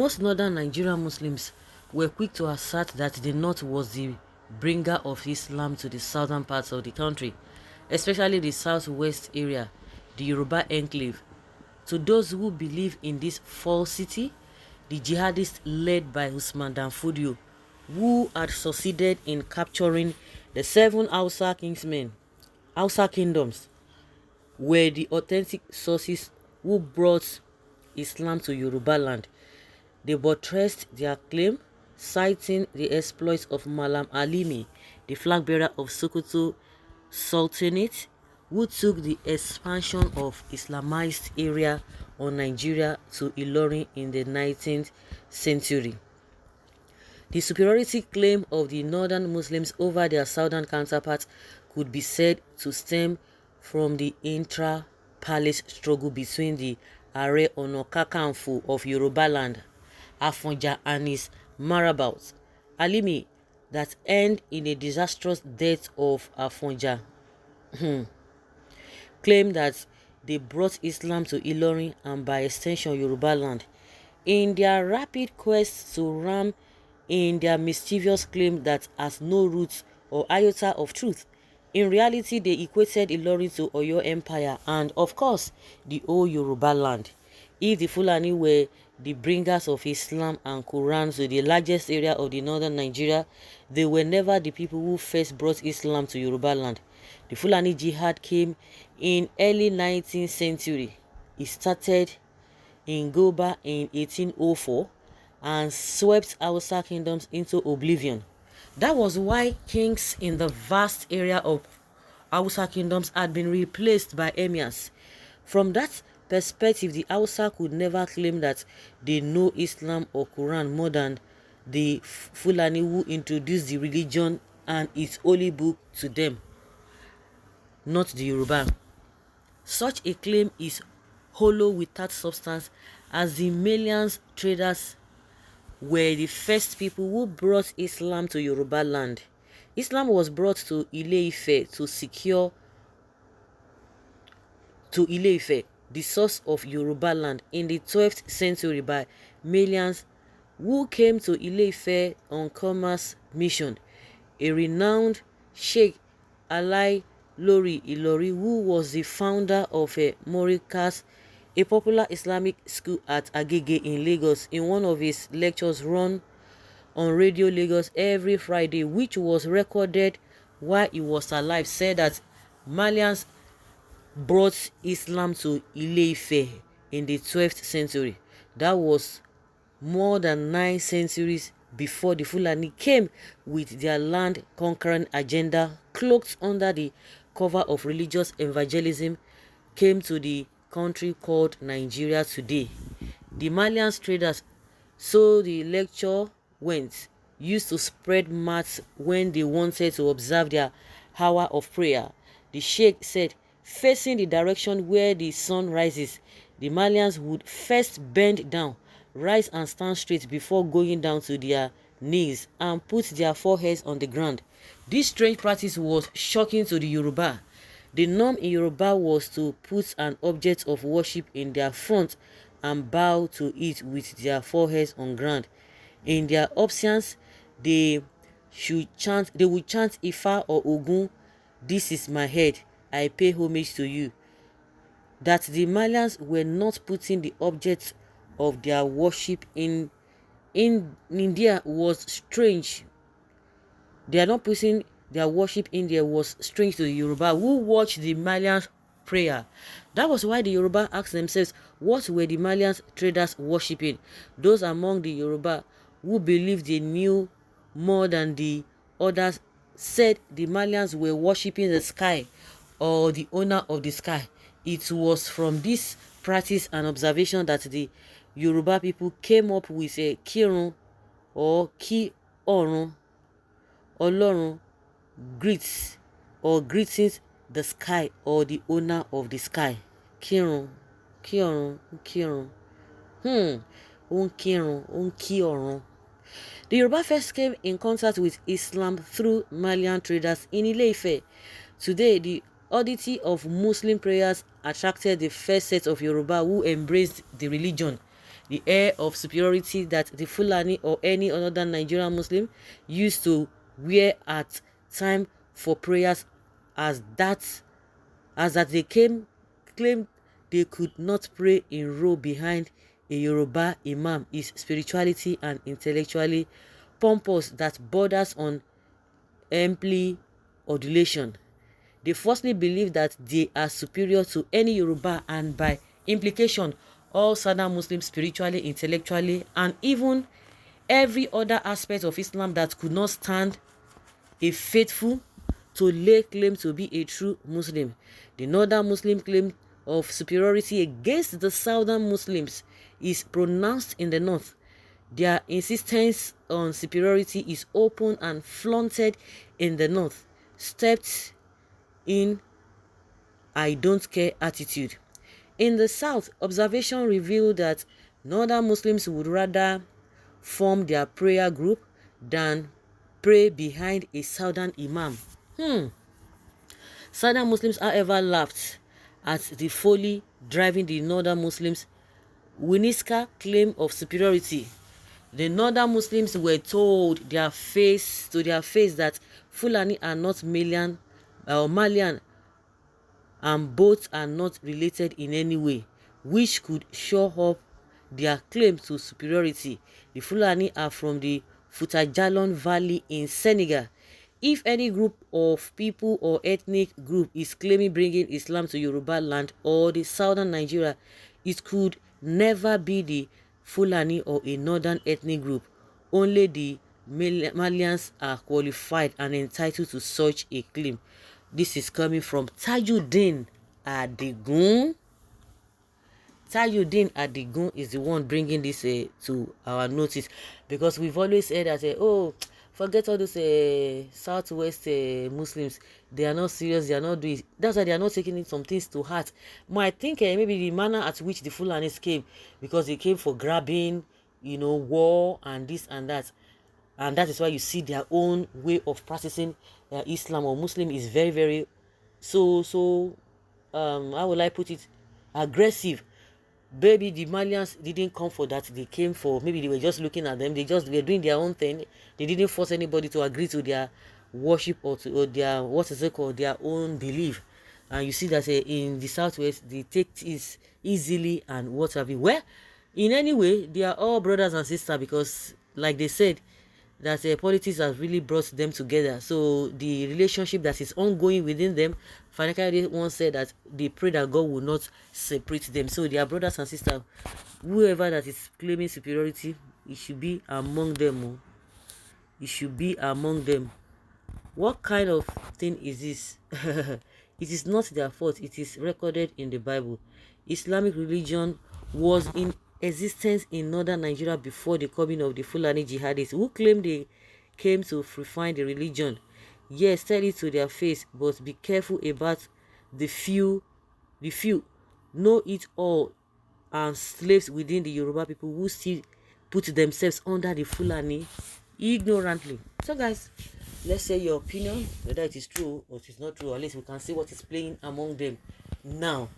Most northern Nigerian Muslims were quick to assert that the north was the bringer of Islam to the southern parts of the country, especially the southwest area, the Yoruba enclave. To those who believe in this falsity, the jihadists led by Usman Dan Fodio, who had succeeded in capturing the 7 Hausa kingdoms, were the authentic sources who brought Islam to Yoruba land. They buttressed their claim, citing the exploits of Malam Alimi, the flag bearer of Sokoto Sultanate, who took the expansion of Islamized area on Nigeria to Ilorin in the 19th century. The superiority claim of the northern Muslims over their southern counterparts could be said to stem from the intra-palace struggle between the Are Ona Kakanfo of Yoruba land, Afonja, and his marabouts, Alimi, that ended in a disastrous death of Afonja. Claimed that they brought Islam to Ilorin and by extension Yoruba land. In their rapid quest to ram in their mischievous claim that has no roots or iota of truth, in reality they equated Ilorin to Oyo Empire and, of course, the whole Yoruba land. If the Fulani were the bringers of Islam and Quran to the largest area of the northern Nigeria, they were never the people who first brought Islam to Yoruba land. The Fulani Jihad came in early 19th century. It started in Goba in 1804 and swept Hausa kingdoms into oblivion. That was why kings in the vast area of Hausa kingdoms had been replaced by emirs. From that perspective, the Hausa could never claim that they know Islam or Quran more than the Fulani who introduced the religion and its holy book to them, not the Yoruba. Such a claim is hollow without substance, as the Malians traders were the first people who brought Islam to Yoruba land. Islam was brought to Ile-Ife to Ile-Ife, the source of Yoruba land, in the 12th century by Malians who came to Ile-Ife on commerce mission. A renowned Sheikh Alai Lori Ilori, who was the founder of a Morikas, a popular Islamic school at Agege in Lagos, in one of his lectures run on Radio Lagos every Friday, which was recorded while he was alive, said that Malians brought Islam to Ile-Ife in the 12th century. That was more than 9 centuries before the Fulani came with their land conquering agenda, cloaked under the cover of religious evangelism, came to the country called Nigeria today. The Malian traders, so the lecture went, used to spread mats when they wanted to observe their hour of prayer. The Sheikh said, facing the direction where the sun rises, the Malians would first bend down, rise and stand straight before going down to their knees and put their foreheads on the ground. This strange practice was shocking to the Yoruba. The norm in Yoruba was to put an object of worship in their front and bow to it with their foreheads on ground. In their obeisance, they would chant Ifa or Ogun, "This is my head, I pay homage to you." That the Malians were not putting the object of their worship in India was strange. They are not putting their worship in there was strange to the Yoruba, who watched the Malians prayer. That was why the Yoruba asked themselves, what were the Malians traders worshipping? Those among the Yoruba who believed they knew more than the others said the Malians were worshipping the sky or the owner of the sky. It was from this practice and observation that the Yoruba people came up with a kirun or ki orun, olorun, greets or greetings the sky or the owner of the sky. Kirun, ki orun, kirun. Kirun, ki orun. The Yoruba first came in contact with Islam through Malian traders in Ile-Ife. Today, the oddity of Muslim prayers attracted the first set of Yoruba who embraced the religion. the air of superiority that the Fulani or any other Nigerian Muslim used to wear at time for prayers, as that they claimed they could not pray in row behind a Yoruba imam is spirituality and intellectually pompous that borders on empty adulation. They falsely believe that they are superior to any Yoruba and by implication all Southern Muslims spiritually, intellectually, and even every other aspect of Islam that could not stand a faithful to lay claim to be a true Muslim. The Northern Muslim claim of superiority against the Southern Muslims is pronounced in the North. Their insistence on superiority is open and flaunted in the North, stepped in I don't care attitude. In the South, observation revealed that Northern Muslims would rather form their prayer group than pray behind a Southern Imam. Southern Muslims, however, laughed at the folly driving the Northern Muslims' Winniska claim of superiority. The Northern Muslims were told to their face that Fulani are not Malian and both are not related in any way, which could show up their claim to superiority. The Fulani are from the Futajalon Valley in Senegal. If any group of people or ethnic group is claiming bringing Islam to Yoruba land or the southern Nigeria, it could never be the Fulani or a northern ethnic group. Only the Malians are qualified and entitled to such a claim. This is coming from Tajuddin Adigun. Tajuddin Adigun is the one bringing this to our notice, because we've always said that oh, forget all those southwest Muslims, they are not serious, they are not doing, that's why they are not taking some things to heart. But I think maybe the manner at which the Fulanis came, because they came for grabbing, war and this and that, and that is why you see their own way of practicing Islam or Muslim is very, very how will I put it, aggressive. Baby, the Malians didn't come for that. They came for, maybe they were just looking at them. They just were doing their own thing. They didn't force anybody to agree to their worship or their, what is it called, their own belief. And you see that in the southwest, they take it easily and what have you. Well, in any way, they are all brothers and sisters, because like they said, that politics has really brought them together. So the relationship that is ongoing within them, Fanakari once said that they pray that God will not separate them. So they are brothers and sisters. Whoever that is claiming superiority, it should be among them. Oh. It should be among them. What kind of thing is this? It is not their fault. It is recorded in the Bible. Islamic religion was in existence in northern Nigeria before the coming of the Fulani jihadists, who claim they came to refine the religion. Yes, tell it to their face, but be careful about the few know it all and slaves within the Yoruba people who still put themselves under the Fulani ignorantly. So guys, let's say your opinion, whether it is true or it is not true. At least we can see what is playing among them now.